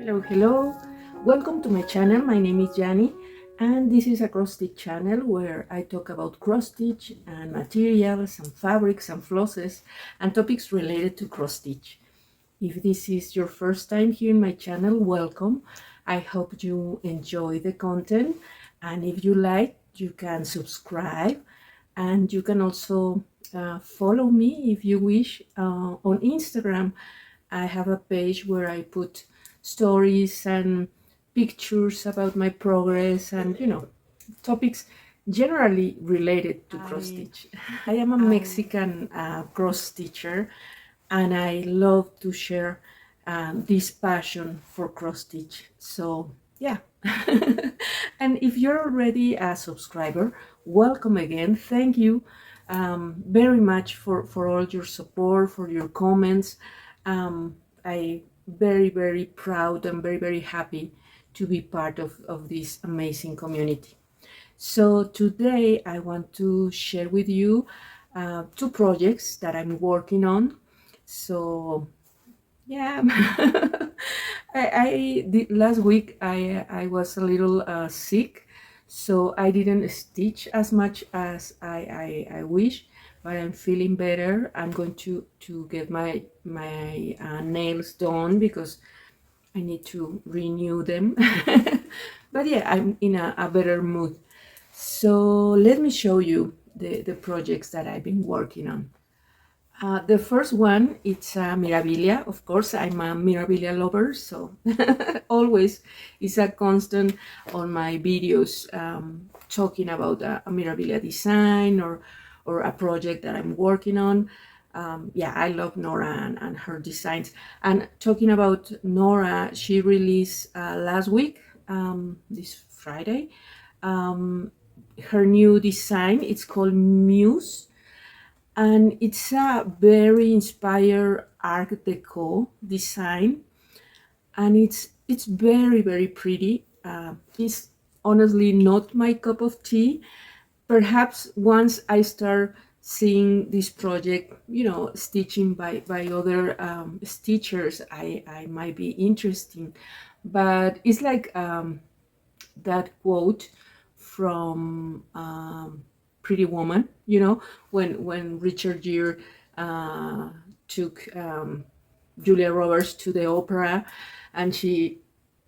Hello. Welcome to my channel. My name is Jani, and this is a cross stitch channel where I talk about cross stitch and materials and fabrics and flosses and topics related to cross stitch. If this is your first time here in my channel, welcome. I hope you enjoy the content, and if you like, you can subscribe, and you can also follow me if you wish on Instagram. I have a page where I put stories and pictures about my progress and topics generally related to cross stitch. I am a Mexican cross stitcher, and I love to share this passion for cross stitch. So yeah. And if you're already a subscriber, welcome again. Thank you very much for all your support, for your comments. I very proud and very happy to be part of this amazing community. So today I want to share with you two projects that I'm working on. So yeah. Last week I was a little sick, so I didn't stitch as much as I wish, but I'm feeling better. I'm going to get my nails done because I need to renew them. But yeah, I'm in a better mood. So let me show you the projects that I've been working on. The first one, it's Mirabilia. Of course, I'm a Mirabilia lover, so always it's a constant on my videos talking about a Mirabilia design or a project that I'm working on. Yeah, I love Nora and her designs. And talking about Nora, she released last week, this Friday, her new design. It's called Muse, and it's a very inspired Art Deco design, and it's very pretty. It's honestly not my cup of tea. Perhaps once I start seeing this project, stitching by other stitchers, I might be interesting. But it's like that quote from Pretty Woman, when Richard Gere took Julia Roberts to the opera, and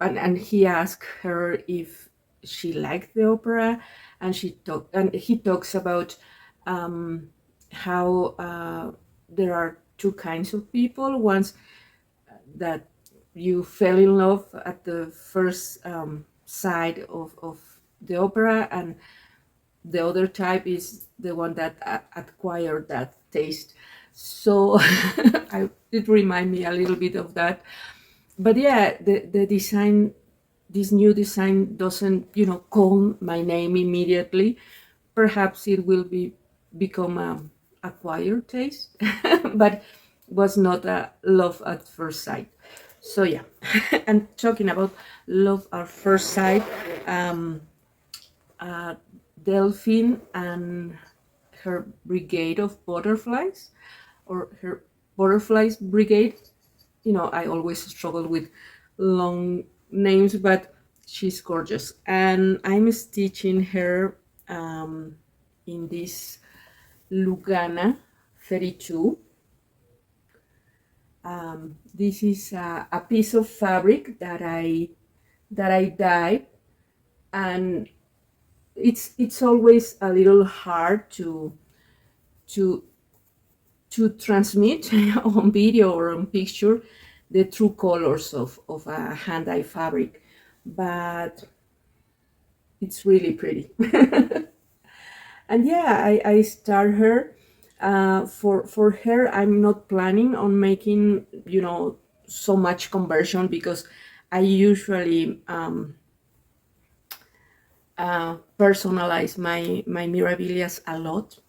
and he asked her if she liked the opera, and he talks about how there are two kinds of people. Ones that you fell in love at the first side of the opera, and the other type is the one that acquired that taste. So it reminded me a little bit of that. But yeah, the design, this new design doesn't call my name immediately. Perhaps it will become a acquired taste, but was not a love at first sight. So yeah. And talking about love at first sight, Delphine and her brigade of butterflies, or her butterflies brigade. I always struggle with long names, but she's gorgeous, and I'm stitching her in this Lugana 32. This is a piece of fabric that I dyed, and it's always a little hard to transmit on video or on picture the true colors of a hand dye fabric, but it's really pretty. And yeah, I start her. For her, I'm not planning on making so much conversion, because I usually personalize my Mirabilias a lot.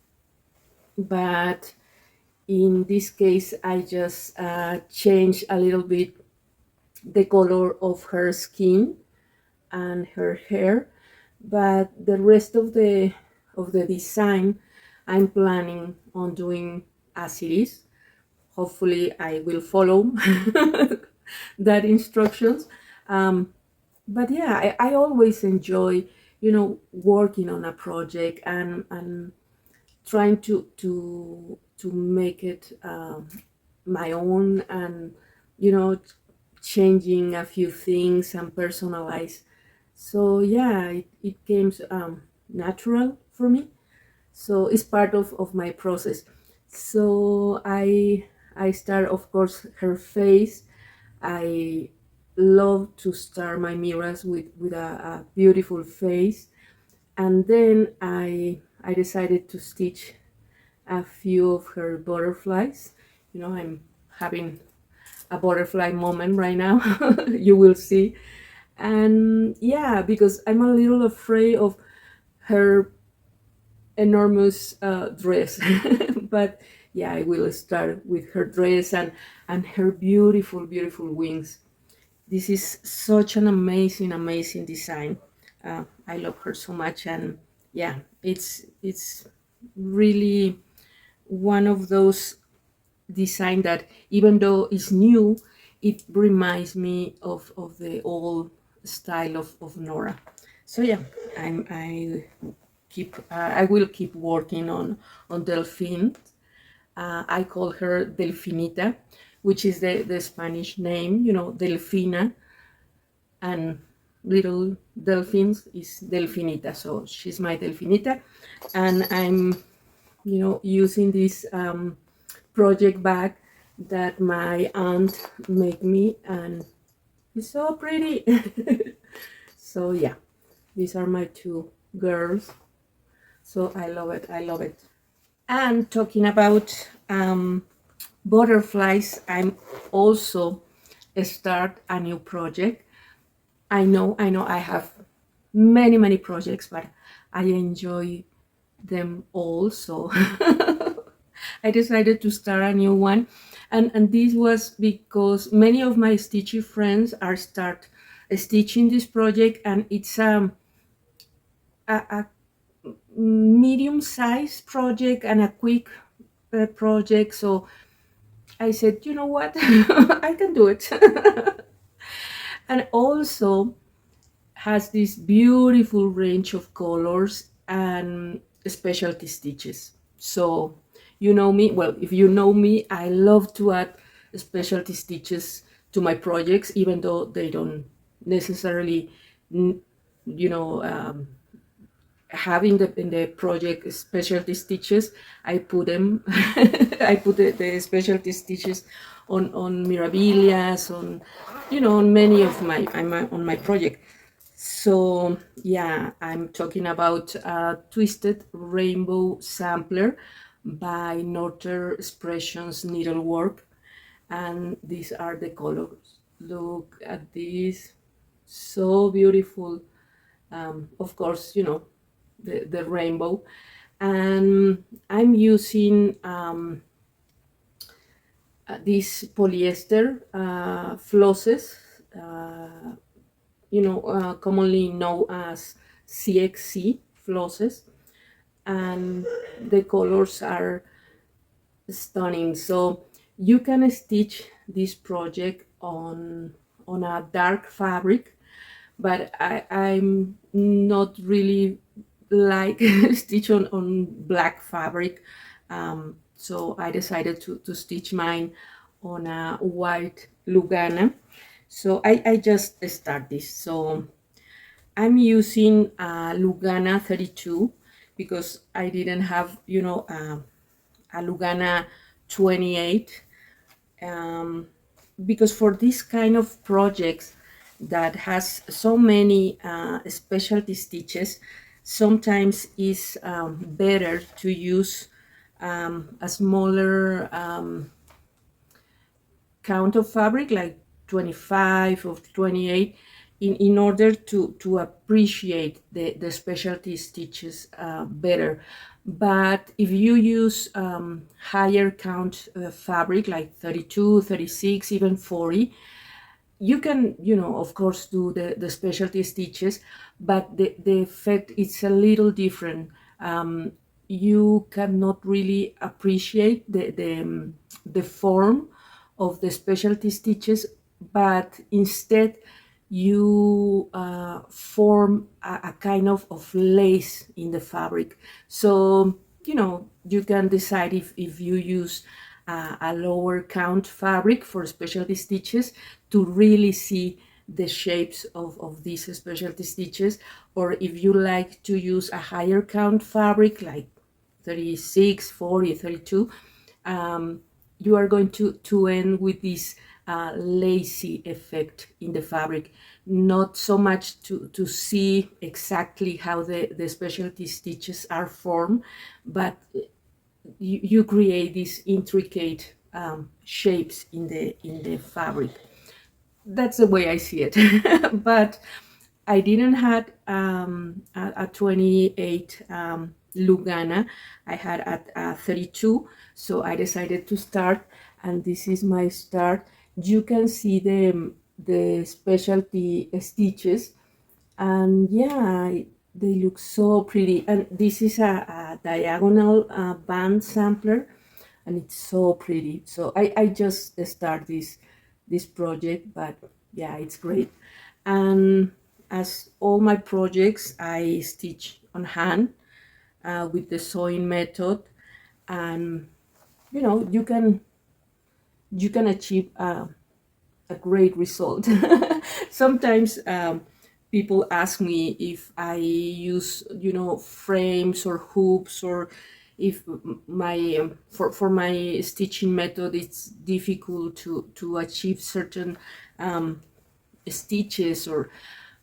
But in this case, I just change a little bit the color of her skin and her hair, but the rest of the design I'm planning on doing as it is. Hopefully I will follow that instructions. But yeah, I always enjoy, working on a project and trying to make it my own, and you know changing a few things and personalize. So yeah, it came natural for me. So it's part of my process. So I start, of course, her face. I love to start my mirrors with a beautiful face, and then I decided to stitch a few of her butterflies. I'm having a butterfly moment right now. You will see. And yeah, because I'm a little afraid of her enormous dress. But yeah, I will start with her dress and her beautiful, beautiful wings. This is such an amazing, amazing design. I love her so much, and yeah, it's really one of those design that, even though it's new, it reminds me of the old style of Nora. So yeah, I will keep working on Delphine. I call her Delfinita, which is the Spanish name, Delfina, and little dolphins is Delfinita. So she's my Delfinita, and I'm using this project bag that my aunt made me, and it's so pretty. So yeah, these are my two girls. So I love it. I love it. And talking about butterflies, I'm also start a new project. I know I have many, many projects, but I enjoy them all. So I decided to start a new one. And this was because many of my stitchy friends are start stitching this project, and it's a medium-sized project and a quick project. So I said, you know what, I can do it. And also has this beautiful range of colors and specialty stitches. So you know me, well, if you know me, I love to add specialty stitches to my projects, even though they don't necessarily, you know, have in the project specialty stitches. I put them, I put the specialty stitches on mirabilias, on many of on my project. So yeah, I'm talking about Twisted Rainbow Sampler by Northern Expressions Needlework, and these are the colors. Look at this, so beautiful. Of course, the rainbow, and I'm using these polyester flosses, commonly known as CXC flosses, and the colors are stunning. So you can stitch this project on a dark fabric, but I'm not really like stitch on black fabric. So I decided to stitch mine on a white Lugana. So I just start this. So I'm using Lugana 32 because I didn't have, a Lugana 28. Because for this kind of projects that has so many specialty stitches, sometimes it's better to use a smaller count of fabric, like 25 or 28, in order to appreciate the specialty stitches better. But if you use higher count fabric, like 32, 36, even 40, you can, of course, do the specialty stitches, but the effect is a little different. You cannot really appreciate the form of the specialty stitches, but instead you form a kind of lace in the fabric. So, you can decide if you use a lower count fabric for specialty stitches to really see the shapes of these specialty stitches, or if you like to use a higher count fabric like 36, 40, 32, you are going to end with this lacy effect in the fabric. Not so much to see exactly how the specialty stitches are formed, but you create these intricate shapes in the fabric. That's the way I see it. But I didn't had a 28 Lugana. I had a 32, so I decided to start, and this is my start. You can see the specialty stitches, and yeah, they look so pretty. And this is a diagonal band sampler, and it's so pretty. So I just start this project, but yeah, it's great. And as all my projects, I stitch on hand with the sewing method, and you can achieve a great result. Sometimes people ask me if I use, frames or hoops, or if my for my stitching method it's difficult to achieve certain stitches, or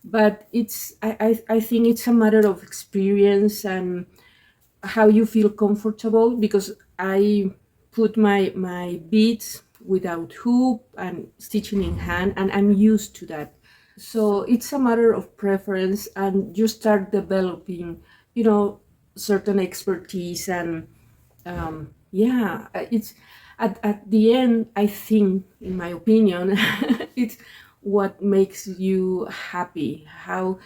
but I think it's a matter of experience and how you feel comfortable, because I put my beads without hoop and stitching in hand, and I'm used to that. So it's a matter of preference, and you start developing, certain expertise. And yeah, it's at the end, I think, in my opinion, it's what makes you happy, how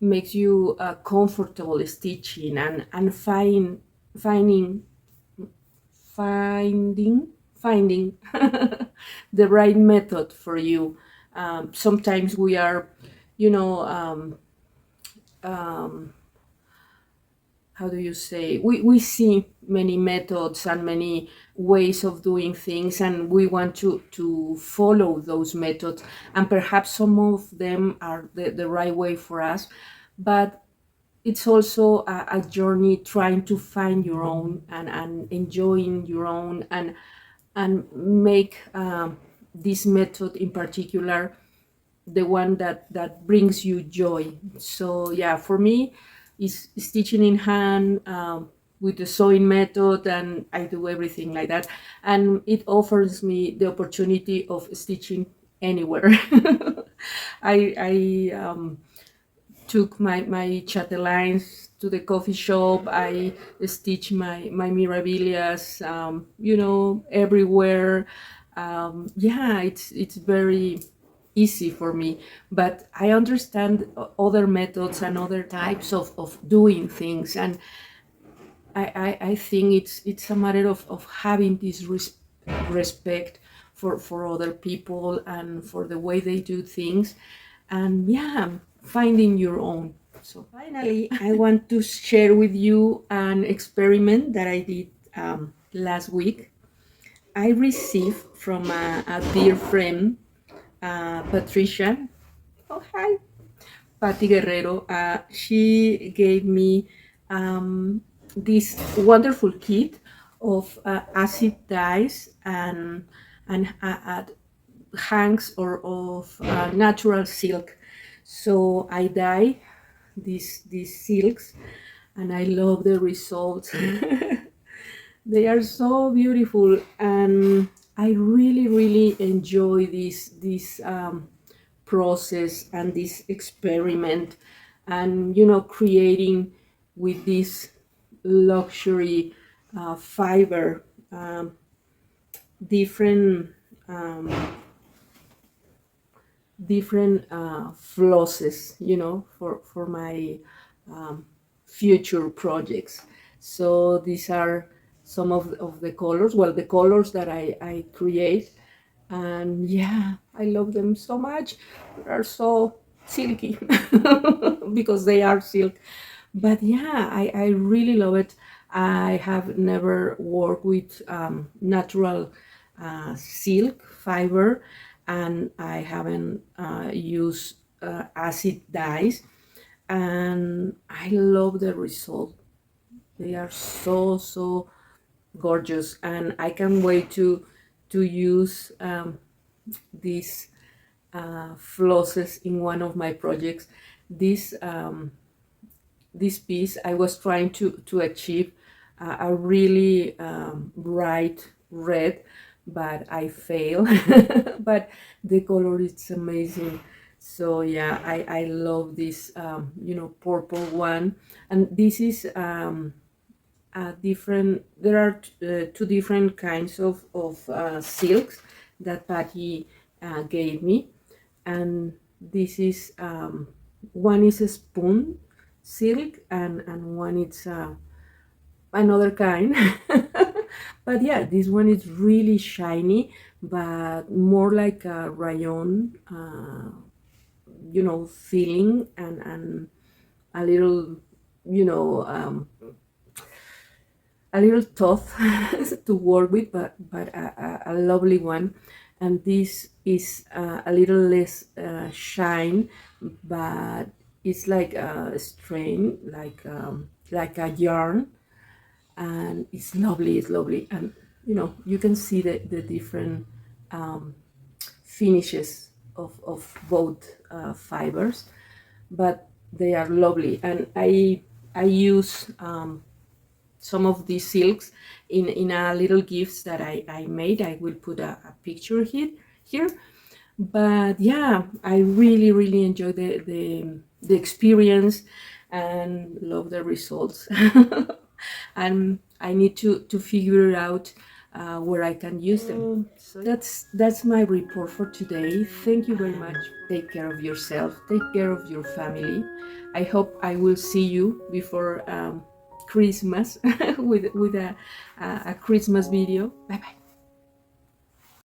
makes you comfortable stitching, and finding finding the right method for you. Sometimes we are, you know how do you say, we see many methods and many ways of doing things, and we want to follow those methods, and perhaps some of them are the right way for us, but it's also a journey trying to find your own, and enjoying your own, and make this method in particular the one that brings you joy. So yeah, for me, is stitching in hand, with the sewing method, and I do everything like that, and it offers me the opportunity of stitching anywhere. I took my chatelaines to the coffee shop. I stitch my mirabilias, everywhere. Yeah, it's very easy for me, but I understand other methods and other types of doing things, and I think it's a matter of having this respect for other people and for the way they do things, and yeah, finding your own. So finally, I want to share with you an experiment that I did last week. I received from a dear friend, Patricia. Oh, hi. Patti Guerrero. She gave me this wonderful kit of acid dyes and hanks or of natural silk. So I dye these silks, and I love the results. They are so beautiful, and I really, really enjoy this process and this experiment, and creating with this luxury fiber, different um, different flosses, for my future projects. So these are some of the colors, well, the colors that I create. and yeah, I love them so much. They're so silky because they are silk. But yeah, I really love it. I have never worked with natural silk fiber, and I haven't used acid dyes, and I love the result. They are so gorgeous, and I can't wait to use these flosses in one of my projects. This this piece I was trying to achieve a really bright red, but I fail. But the color is amazing. So yeah, I love this purple one, and this is different. There are two different kinds of silks that Patty gave me, and this is one is a spoon silk, and one is another kind. But yeah, this one is really shiny, but more like a rayon feeling, and a little you know a little tough to work with, but a lovely one. And this is a little less shine, but it's like a strain, like a yarn, and it's lovely. It's lovely, and you can see the different finishes of both fibers, but they are lovely. And I use some of these silks in a little gifts that I made. I will put a picture here. But yeah, I really enjoy the experience and love the results. And I need to figure out where I can use them. So that's my report for today. Thank you very much. Take care of yourself. Take care of your family. I hope I will see you before Christmas with a Christmas video. Bye bye.